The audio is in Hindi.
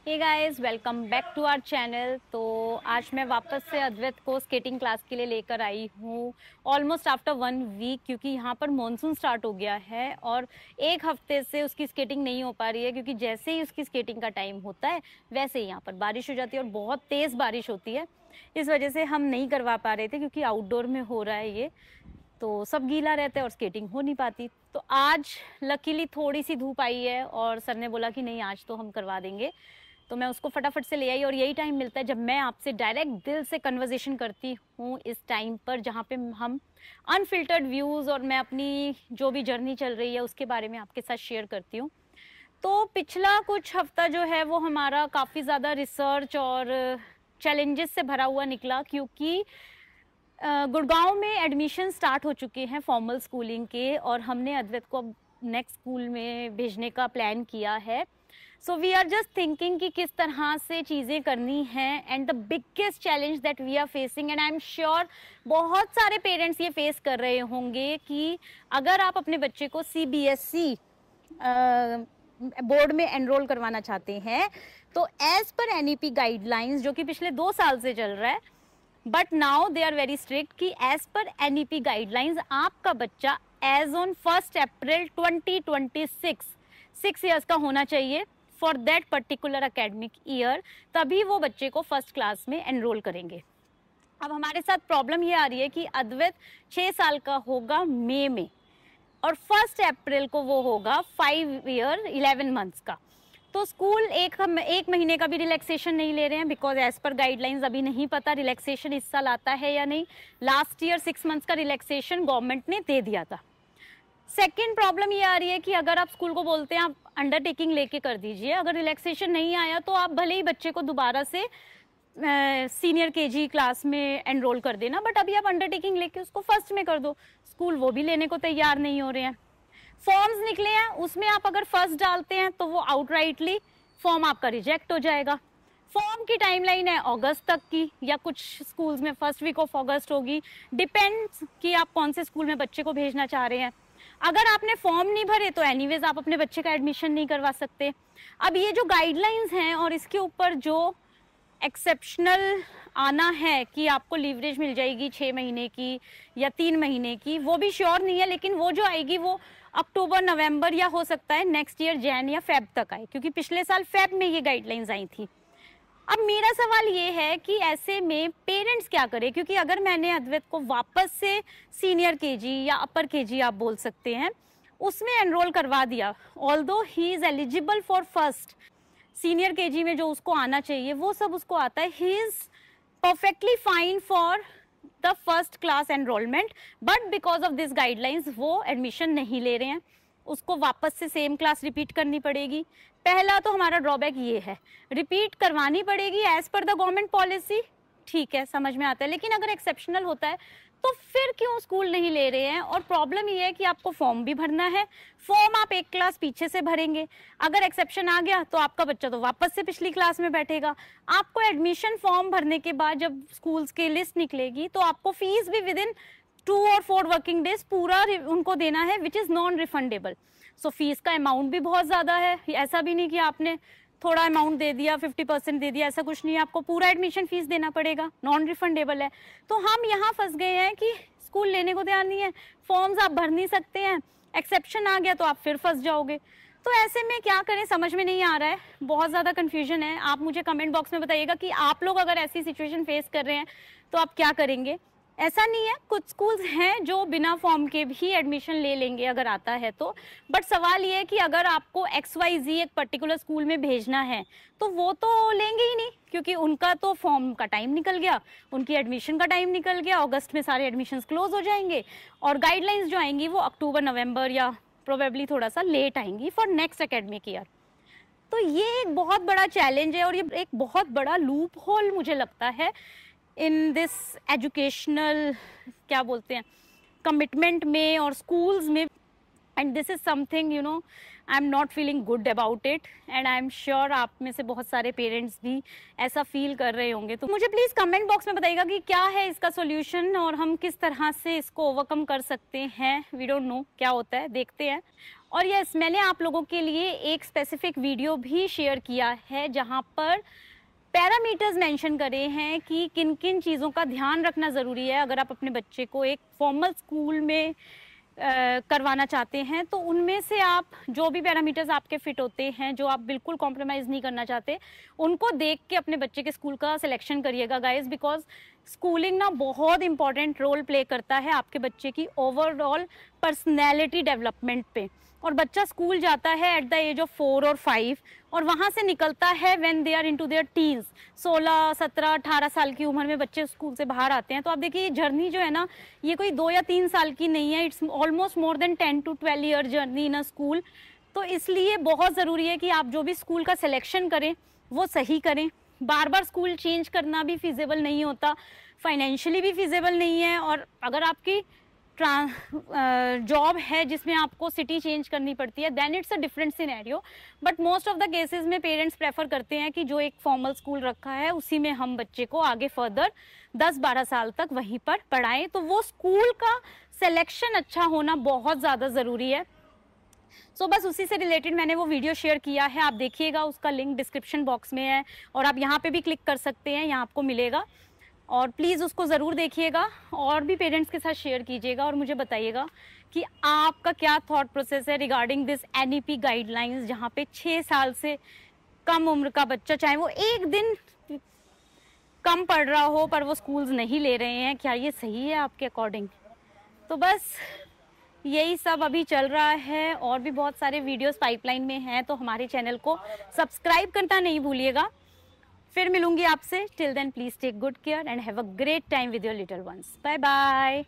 Hey guys, welcome back to our channel. तो आज मैं वापस से अद्वैत को स्केटिंग क्लास के लिए लेकर आई हूँ ऑलमोस्ट आफ्टर 1 वीक, क्योंकि यहाँ पर मॉनसून स्टार्ट हो गया है और एक हफ्ते से उसकी स्केटिंग नहीं हो पा रही है, क्योंकि जैसे ही उसकी स्केटिंग का टाइम होता है वैसे ही यहाँ पर बारिश हो जाती है और बहुत तेज़ बारिश होती है। इस वजह से हम नहीं करवा पा रहे थे, क्योंकि आउटडोर में हो रहा है ये, तो सब गीला रहता है और स्केटिंग हो नहीं पाती। तो आज लकीली थोड़ी सी धूप आई है और सर ने बोला कि नहीं, आज तो हम करवा देंगे। तो मैं उसको फटाफट से ले आई और यही टाइम मिलता है जब मैं आपसे डायरेक्ट दिल से कन्वर्सेशन करती हूँ, इस टाइम पर जहाँ पे हम अनफिल्टर्ड व्यूज़ और मैं अपनी जो भी जर्नी चल रही है उसके बारे में आपके साथ शेयर करती हूँ। तो पिछला कुछ हफ्ता जो है वो हमारा काफ़ी ज़्यादा रिसर्च और चैलेंजेस से भरा हुआ निकला, क्योंकि गुड़गांव में एडमिशन स्टार्ट हो चुके हैं फॉर्मल स्कूलिंग के और हमने अद्वैत को नेक्स्ट स्कूल में भेजने का प्लान किया है। So we are just thinking कि किस तरह से चीज़ें करनी हैं, and the biggest challenge that we are facing, and I am sure बहुत सारे पेरेंट्स ये फेस कर रहे होंगे कि अगर आप अपने बच्चे को CBSE बोर्ड में एनरोल करवाना चाहते हैं तो एज पर NEP गाइडलाइंस, जो कि पिछले 2 साल से चल रहा है, but now they are very strict कि एज पर NEP गाइडलाइंस आपका बच्चा एज ऑन 1 अप्रैल 2026 6 ईयर्स का होना चाहिए for that particular academic year, तभी वो बच्चे को फर्स्ट क्लास में एनरोल करेंगे। अब हमारे साथ प्रॉब्लम ये आ रही है कि अद्वैत 6 साल का होगा मई में और 1 अप्रैल को वो होगा 5 ईयर 11 मंथ्स का। तो स्कूल एक महीने का भी रिलैक्सेशन नहीं ले रहे हैं, बिकॉज एज पर गाइडलाइंस अभी नहीं पता रिलैक्सेशन इस साल आता है या नहीं। लास्ट ईयर 6 मंथ्स का रिलैक्सेशन गवर्नमेंट ने दे दिया था। सेकेंड प्रॉब्लम ये आ रही है कि अगर आप स्कूल को बोलते हैं आप अंडरटेकिंग लेके कर दीजिए, अगर रिलैक्सेशन नहीं आया तो आप भले ही बच्चे को दोबारा से सीनियर KG क्लास में एनरोल कर देना, बट अभी आप अंडरटेकिंग लेके उसको फर्स्ट में कर दो। स्कूल वो भी लेने को तैयार नहीं हो रहे हैं। फॉर्म्स निकले हैं, उसमें आप अगर फर्स्ट डालते हैं तो वो आउटराइटली फॉर्म आपका रिजेक्ट हो जाएगा। फॉर्म की टाइमलाइन है अगस्त तक की, या कुछ स्कूल्स में फर्स्ट वीक ऑफ अगस्त होगी, डिपेंड्स कि आप कौन से स्कूल में बच्चे को भेजना चाह रहे हैं। अगर आपने फॉर्म नहीं भरे तो एनीवेज आप अपने बच्चे का एडमिशन नहीं करवा सकते। अब ये जो गाइडलाइंस हैं और इसके ऊपर जो एक्सेप्शनल आना है कि आपको लीवरेज मिल जाएगी 6 महीने की या 3 महीने की, वो भी श्योर नहीं है, लेकिन वो जो आएगी वो अक्टूबर नवंबर या हो सकता है नेक्स्ट ईयर जैन या फेब तक आए, क्योंकि पिछले साल फेब में ये गाइडलाइंस आई थी। अब मेरा सवाल ये है कि ऐसे में पेरेंट्स क्या करें, क्योंकि अगर मैंने अद्वैत को वापस से सीनियर KG या अपर KG आप बोल सकते हैं उसमें एनरोल करवा दिया, although he is eligible for first senior KG में जो उसको आना चाहिए वो सब उसको आता है, he is perfectly fine for the first class enrolment, but because of this guidelines वो एडमिशन नहीं ले रहे हैं, उसको वापस से सेम क्लास रिपीट करनी पड़ेगी। पहला तो हमारा ड्रॉबैक ये है, रिपीट करवानी पड़ेगी as per the government policy, ठीक है समझ में आता है, लेकिन अगर एक्सेप्शनल होता है तो फिर क्यों स्कूल नहीं ले रहे हैं। और प्रॉब्लम ये है कि आपको फॉर्म भी भरना है, फॉर्म आप एक क्लास पीछे से भरेंगे, अगर एक्सेप्शन आ गया तो आपका बच्चा तो वापस से पिछली क्लास में बैठेगा। आपको एडमिशन फॉर्म भरने के बाद जब स्कूल्स की लिस्ट निकलेगी तो आपको फीस भी विद इन 2 और 4 वर्किंग डेज पूरा उनको देना है, which is non refundable. So fees का अमाउंट भी बहुत ज्यादा है, ऐसा भी नहीं कि आपने थोड़ा अमाउंट दे दिया 50% दे दिया, ऐसा कुछ नहीं है, आपको पूरा एडमिशन फीस देना पड़ेगा, नॉन रिफंडेबल है। तो हम यहाँ फंस गए हैं कि स्कूल लेने को तैयार नहीं है, फॉर्म्स आप भर नहीं सकते हैं, एक्सेप्शन आ गया तो आप फिर फंस जाओगे। तो ऐसे में क्या करें समझ में नहीं आ रहा है, बहुत ज़्यादा कन्फ्यूजन है। आप मुझे कमेंट बॉक्स में बताइएगा कि आप लोग अगर ऐसी सिचुएशन फेस कर रहे हैं तो आप क्या करेंगे। ऐसा नहीं है, कुछ स्कूल्स हैं जो बिना फॉर्म के भी एडमिशन ले लेंगे अगर आता है तो, बट सवाल ये है कि अगर आपको XYZ एक पर्टिकुलर स्कूल में भेजना है तो वो तो लेंगे ही नहीं, क्योंकि उनका तो फॉर्म का टाइम निकल गया, उनकी एडमिशन का टाइम निकल गया, अगस्त में सारे एडमिशन्स क्लोज हो जाएंगे और गाइडलाइंस जो आएंगी वो अक्टूबर नवंबर या प्रोबेबली थोड़ा सा लेट आएंगी फॉर नेक्स्ट एकेडमिक ईयर। तो ये एक बहुत बड़ा चैलेंज है और ये एक बहुत बड़ा लूप होल मुझे लगता है इन दिस एजुकेशनल क्या बोलते हैं कमिटमेंट में और स्कूल्स में। And this is something you know I am not feeling good about it, and I am sure आप में से बहुत सारे पेरेंट्स भी ऐसा फील कर रहे होंगे। तो मुझे प्लीज कमेंट बॉक्स में बताइएगा कि क्या है इसका सॉल्यूशन और हम किस तरह से इसको ओवरकम कर सकते हैं। वी डोंट नो क्या होता है, देखते हैं। और यस, मैंने आप लोगों के लिए एक स्पेसिफिक वीडियो भी शेयर किया है जहां पर पैरामीटर्स मेंशन करे हैं कि किन किन चीज़ों का ध्यान रखना ज़रूरी है अगर आप अपने बच्चे को एक फॉर्मल स्कूल में करवाना चाहते हैं। तो उनमें से आप जो भी पैरामीटर्स आपके फिट होते हैं, जो आप बिल्कुल कॉम्प्रोमाइज़ नहीं करना चाहते, उनको देख के अपने बच्चे के स्कूल का सिलेक्शन करिएगा गाइस, बिकॉज स्कूलिंग ना बहुत इंपॉर्टेंट रोल प्ले करता है आपके बच्चे की ओवरऑल पर्सनैलिटी डेवलपमेंट पे। और बच्चा स्कूल जाता है एट द एज ऑफ 4 और 5 और वहाँ से निकलता है when they are into their teens. 16, 17, 18 साल की उम्र में बच्चे स्कूल से बाहर आते हैं। तो आप देखिए ये जर्नी जो है ना, ये कोई 2 या 3 साल की नहीं है, it's almost more than 10 to 12 year journey in a school. तो इसलिए बहुत ज़रूरी है कि आप जो भी स्कूल का सिलेक्शन करें वो सही करें। बार बार स्कूल चेंज करना भी फिजिबल नहीं होता, फाइनेंशियली भी फिजिबल नहीं है। और अगर आपकी जॉब है जिसमें आपको सिटी चेंज करनी पड़ती है, then it's a different scenario. But most of the cases में पेरेंट्स प्रेफर करते हैं कि जो एक फॉर्मल स्कूल रखा है उसी में हम बच्चे को आगे फर्दर 10-12 साल तक वहीं पर पढ़ाएं। तो वो स्कूल का सिलेक्शन अच्छा होना बहुत ज़्यादा ज़रूरी है। सो बस उसी से रिलेटेड मैंने वो वीडियो शेयर किया है, आप देखिएगा, उसका लिंक डिस्क्रिप्शन बॉक्स में है और आप यहाँ पे भी क्लिक कर सकते हैं, यहाँ आपको मिलेगा। और प्लीज़ उसको ज़रूर देखिएगा और भी पेरेंट्स के साथ शेयर कीजिएगा और मुझे बताइएगा कि आपका क्या थॉट प्रोसेस है रिगार्डिंग दिस एनईपी गाइडलाइंस, जहाँ पे 6 साल से कम उम्र का बच्चा, चाहे वो एक दिन कम पढ़ रहा हो पर वो स्कूल्स नहीं ले रहे हैं, क्या ये सही है आपके अकॉर्डिंग? तो बस यही सब अभी चल रहा है और भी बहुत सारे वीडियोस पाइपलाइन में हैं, तो हमारे चैनल को सब्सक्राइब करना नहीं भूलिएगा। फिर मिलूंगी आपसे, till then please take good care and have a great time with your little ones. Bye bye.